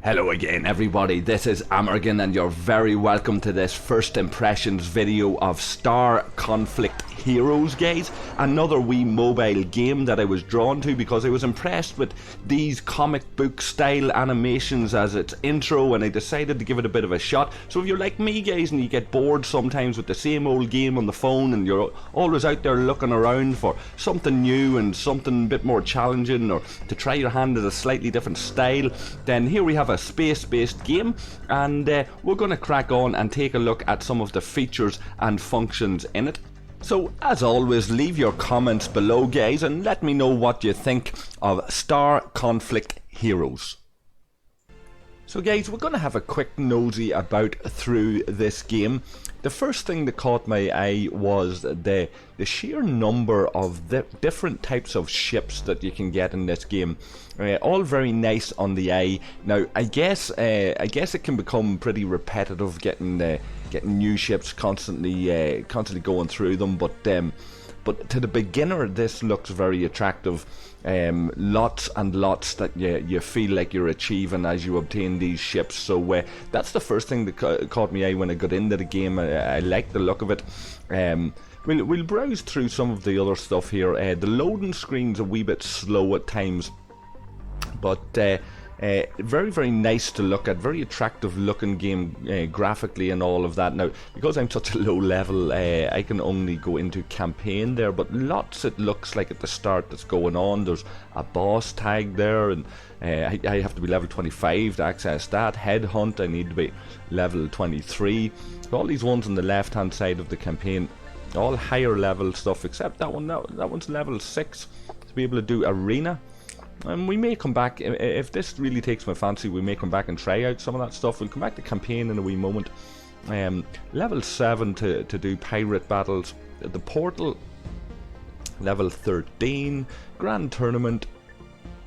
Hello again everybody, this is Amorgin and you're very welcome to this first impressions video of Star Conflict Heroes, guys. Another wee mobile game that I was drawn to because I was impressed with these comic book style animations as its intro, and I decided to give it a bit of a shot. So if you're like me, guys, and you get bored sometimes with the same old game on the phone and you're always out there looking around for something new and something a bit more challenging, or to try your hand at a slightly different style, then here we have a space-based game, and we're going to crack on and take a look at some of the features and functions in it. So as always, leave your comments below, guys, and let me know what you think of Star Conflict Heroes. So guys, we're going to have a quick nosy about through this game. The first thing that caught my eye was the sheer number of the different types of ships that you can get in this game. All very nice on the eye. Now, I guess it can become pretty repetitive getting new ships constantly going through them, but to the beginner, this looks very attractive. Lots and lots that you feel like you're achieving as you obtain these ships. So that's the first thing that caught my eye when I got into the game. I like the look of it. We'll browse through some of the other stuff here. The loading screen's a wee bit slow at times, but very, very nice to look at, very attractive looking game graphically and all of that. Now, because I'm such a low level, I can only go into campaign there, but lots it looks like at the start that's going on. There's a boss tag there, and I have to be level 25 to access that. Headhunt, I need to be level 23. All these ones on the left hand side of the campaign, all higher level stuff, except that one. That one's level 6 to be able to do arena. And we may come back, if this really takes my fancy, we may come back and try out some of that stuff. We'll come back to campaign in a wee moment. Level 7 to do pirate battles. The portal, level 13. Grand tournament,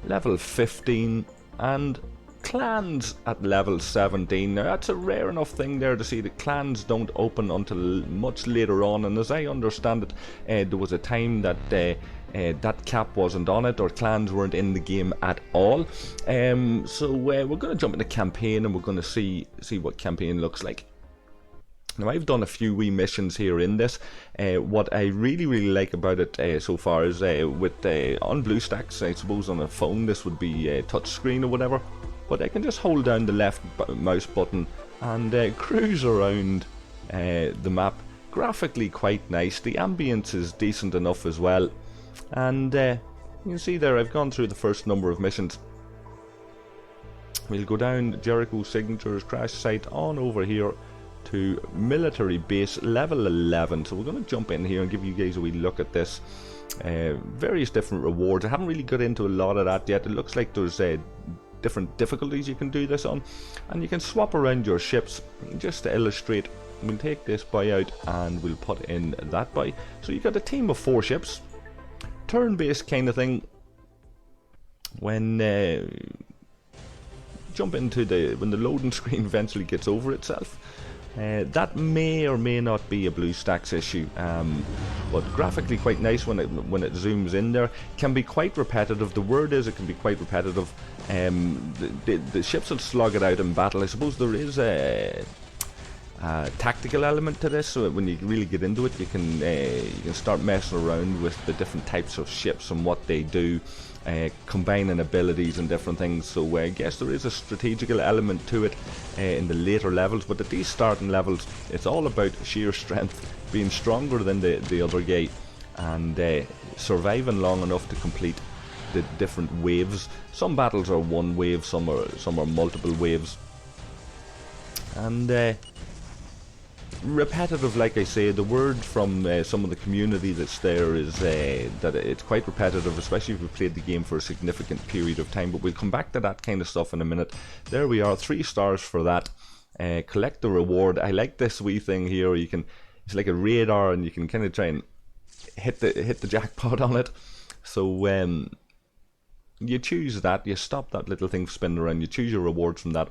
level 15. And clans at level 17. Now that's a rare enough thing there to see that clans don't open until much later on. And as I understand it, there was a time that that cap wasn't on it, or clans weren't in the game at all. So we're going to jump into campaign, and we're going to see what campaign looks like. Now, I've done a few wee missions here in this. What I really like about it so far is with on BlueStacks, I suppose on a phone this would be touch screen or whatever, but I can just hold down the left mouse button and cruise around the map. Graphically quite nice. The ambience is decent enough as well. And you can see there, I've gone through the first number of missions. We'll go down Jericho Signatures, Crash Site, on over here to Military Base, level 11. So we're going to jump in here and give you guys a wee look at this. Various different rewards. I haven't really got into a lot of that yet. It looks like there's different difficulties you can do this on. And you can swap around your ships. Just to illustrate, we'll take this buy out and we'll put in that buy. So you've got a team of 4 ships. Turn-based kind of thing. When jump into when the loading screen eventually gets over itself, that may or may not be a BlueStacks issue, but graphically quite nice when it zooms in there. Can be quite repetitive. The word is it can be quite repetitive. The ships will slog it out in battle. I suppose there is a tactical element to this, so when you really get into it, you can start messing around with the different types of ships and what they do, combining abilities and different things. So I guess there is a strategical element to it in the later levels, but at these starting levels, it's all about sheer strength, being stronger than the other guy, and surviving long enough to complete the different waves. Some battles are one wave, some are multiple waves, and repetitive, like I say. The word from some of the community that's there is that it's quite repetitive, especially if you've played the game for a significant period of time, but we'll come back to that kind of stuff in a minute. There we are, 3 stars for that. Collect the reward. I like this wee thing here. It's like a radar, and you can kind of try and hit the jackpot on it. So you choose that, you stop that little thing spinning around, you choose your rewards from that,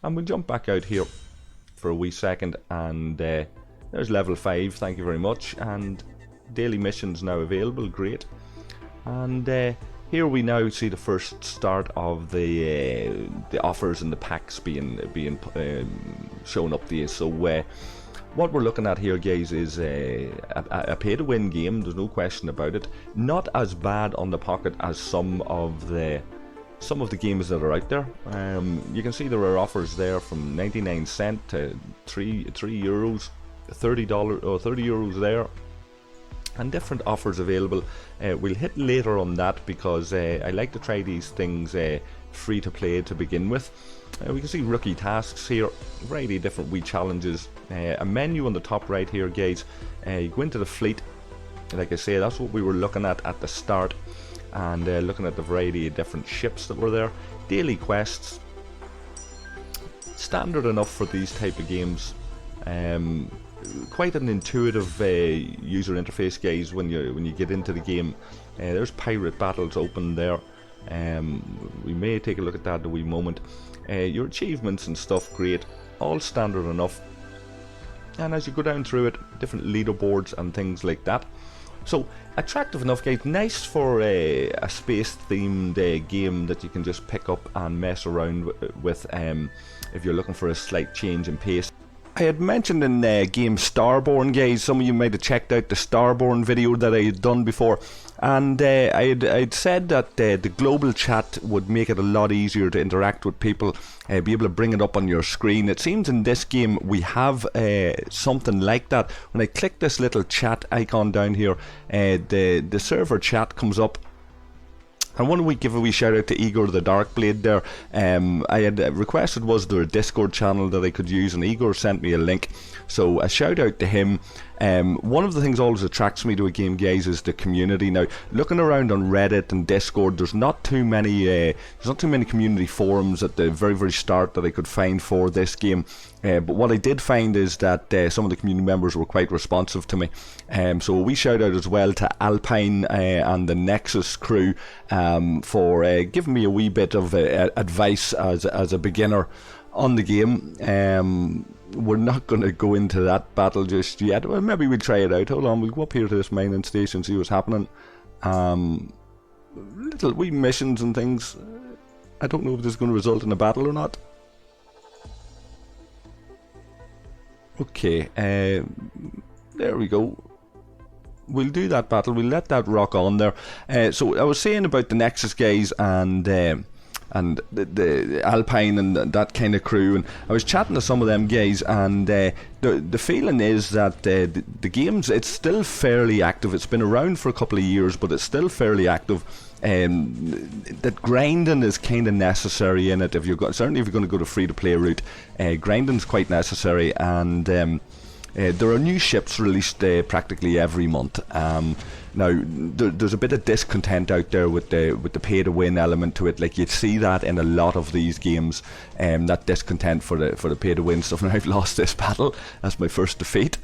and we'll jump back out here for a wee second, and there's level 5, thank you very much, and daily missions now available, great. And here we now see the first start of the offers and the packs being shown up there. So what we're looking at here, guys, is a pay-to-win game. There's no question about it. Not as bad on the pocket as some of the games that are out there. You can see there are offers there from 99 cents to €3, $30 or €30 there, and different offers available. We'll hit later on that because I like to try these things free to play to begin with. We can see rookie tasks here, a variety of different wee challenges, a menu on the top right here, guys. You go into the fleet, like I say, that's what we were looking at the start, and looking at the variety of different ships that were there. Daily quests, standard enough for these type of games. Quite an intuitive user interface, guys, when you get into the game. There's pirate battles open there. We may take a look at that in a wee moment. Your achievements and stuff, great, all standard enough. And as you go down through it, different leaderboards and things like that. So attractive enough, guys. Nice for a space themed game that you can just pick up and mess around with if you're looking for a slight change in pace. I had mentioned in game Starborn, guys, some of you might have checked out the Starborn video that I had done before, and I'd said that the global chat would make it a lot easier to interact with people, be able to bring it up on your screen. It seems in this game we have something like that. When I click this little chat icon down here, the server chat comes up. I want to give a wee shout out to Igor the Darkblade there. I had requested, was there a Discord channel that I could use, and Igor sent me a link, so a shout out to him. One of the things always attracts me to a game, guys, is the community. Now, looking around on Reddit and Discord, there's not too many community forums at the very start that I could find for this game. But what I did find is that some of the community members were quite responsive to me. So a wee shout out as well to Alpine and the Nexus crew for giving me a wee bit of advice as a beginner on the game. We're not going to go into that battle just yet. Well, maybe we'll try it out. Hold on, we'll go up here to this mining station, see what's happening. Little wee missions and things. I don't know if this is going to result in a battle or not. Okay, there we go. We'll do that battle. We'll let that rock on there. So I was saying about the Nexus guys and the Alpine and that kind of crew, and I was chatting to some of them guys, and the feeling is that the game's, it's still fairly active. It's been around for a couple of years, but it's still fairly active. That grinding is kind of necessary in it. Certainly if you're going to go the free-to-play route, grinding's quite necessary, and there are new ships released practically every month. Now there's a bit of discontent out there with the pay-to-win element to it. Like, you'd see that in a lot of these games, that discontent for the pay-to-win stuff. Now I've lost this battle. That's my first defeat.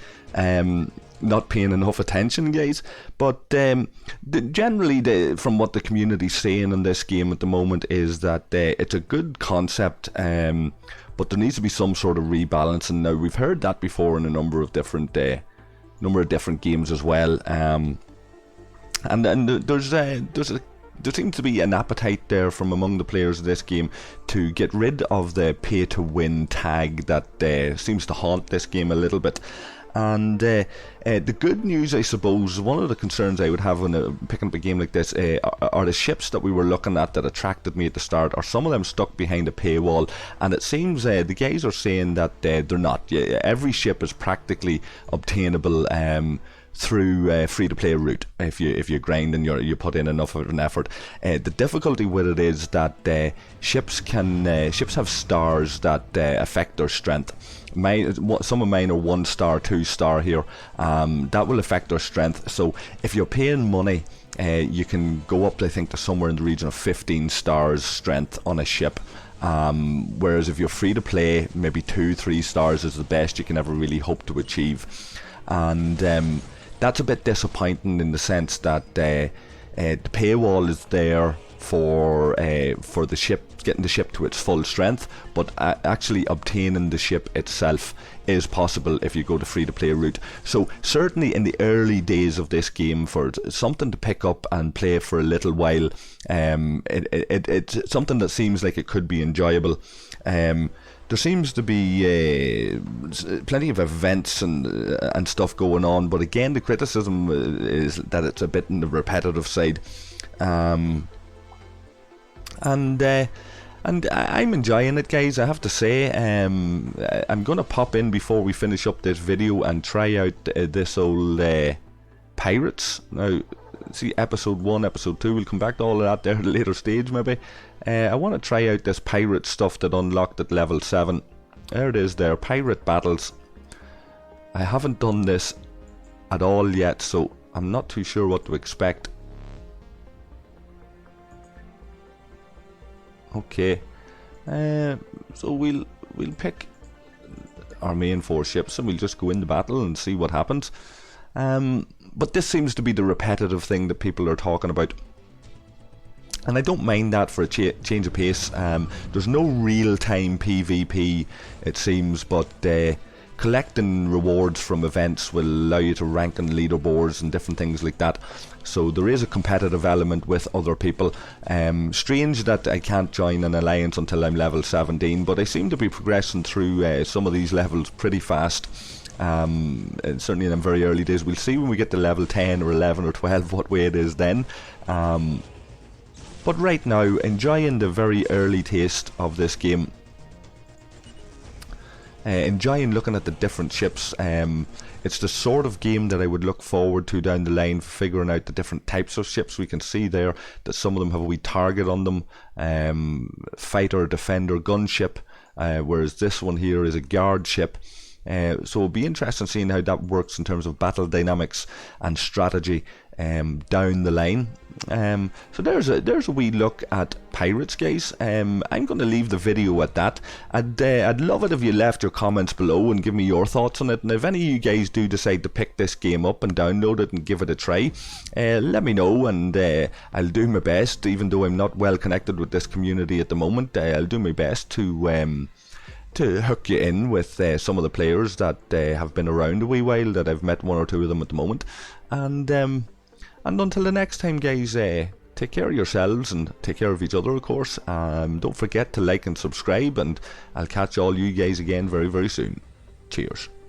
Not paying enough attention, guys. But generally, from what the community's saying in this game at the moment is that it's a good concept, but there needs to be some sort of rebalancing. Now, we've heard that before in a number of different games as well. And there seems to be an appetite there from among the players of this game to get rid of the pay-to-win tag that seems to haunt this game a little bit. And the good news, I suppose, one of the concerns I would have when picking up a game like this are the ships that we were looking at that attracted me at the start. Are some of them stuck behind a paywall? And it seems the guys are saying that they're not. Every ship is practically obtainable through free-to-play route if you grind and you put in enough of an effort. The difficulty with it is that ships have stars that affect their strength. Some of mine are 1 star, 2 star here. That will affect their strength. So if you're paying money, you can go up, I think, to somewhere in the region of 15 stars strength on a ship. Whereas if you're free to play, maybe 2-3 stars is the best you can ever really hope to achieve. And that's a bit disappointing in the sense that the paywall is there, for the ship, getting the ship to its full strength, but actually obtaining the ship itself is possible if you go the free-to-play route. So certainly in the early days of this game, for something to pick up and play for a little while, it's something that seems like it could be enjoyable. There seems to be plenty of events and stuff going on, but again, the criticism is that it's a bit on the repetitive side. And I'm enjoying it, guys, I have to say. I'm going to pop in before we finish up this video and try out this old Pirates. Now, see, episode 1, episode 2, we'll come back to all of that there at a later stage maybe. I want to try out this pirate stuff that unlocked at level 7. There it is there, pirate battles. I haven't done this at all yet, so I'm not too sure what to expect. Okay, so we'll pick our main 4 ships and we'll just go into battle and see what happens. But this seems to be the repetitive thing that people are talking about, and I don't mind that for a change of pace. There's no real-time PvP, it seems, but collecting rewards from events will allow you to rank on leaderboards and different things like that. So there is a competitive element with other people. Strange that I can't join an alliance until I'm level 17, but I seem to be progressing through some of these levels pretty fast. And certainly in the very early days. We'll see when we get to level 10 or 11 or 12 what way it is then. But right now, enjoying the very early taste of this game. Enjoying looking at the different ships. It's the sort of game that I would look forward to down the line, figuring out the different types of ships. We can see there that some of them have a wee target on them. Fighter, defender, gunship, whereas this one here is a guard ship. So it'll be interesting seeing how that works in terms of battle dynamics and strategy down the line. So there's a wee look at Pirates, guys. I'm going to leave the video at that. I'd love it if you left your comments below and give me your thoughts on it. And if any of you guys do decide to pick this game up and download it and give it a try, let me know, and I'll do my best. Even though I'm not well connected with this community at the moment, I'll do my best to hook you in with some of the players that have been around a wee while, that I've met 1 or 2 of them at the moment. And until the next time, guys, take care of yourselves and take care of each other, of course. Don't forget to like and subscribe, and I'll catch all you guys again very, very soon. Cheers.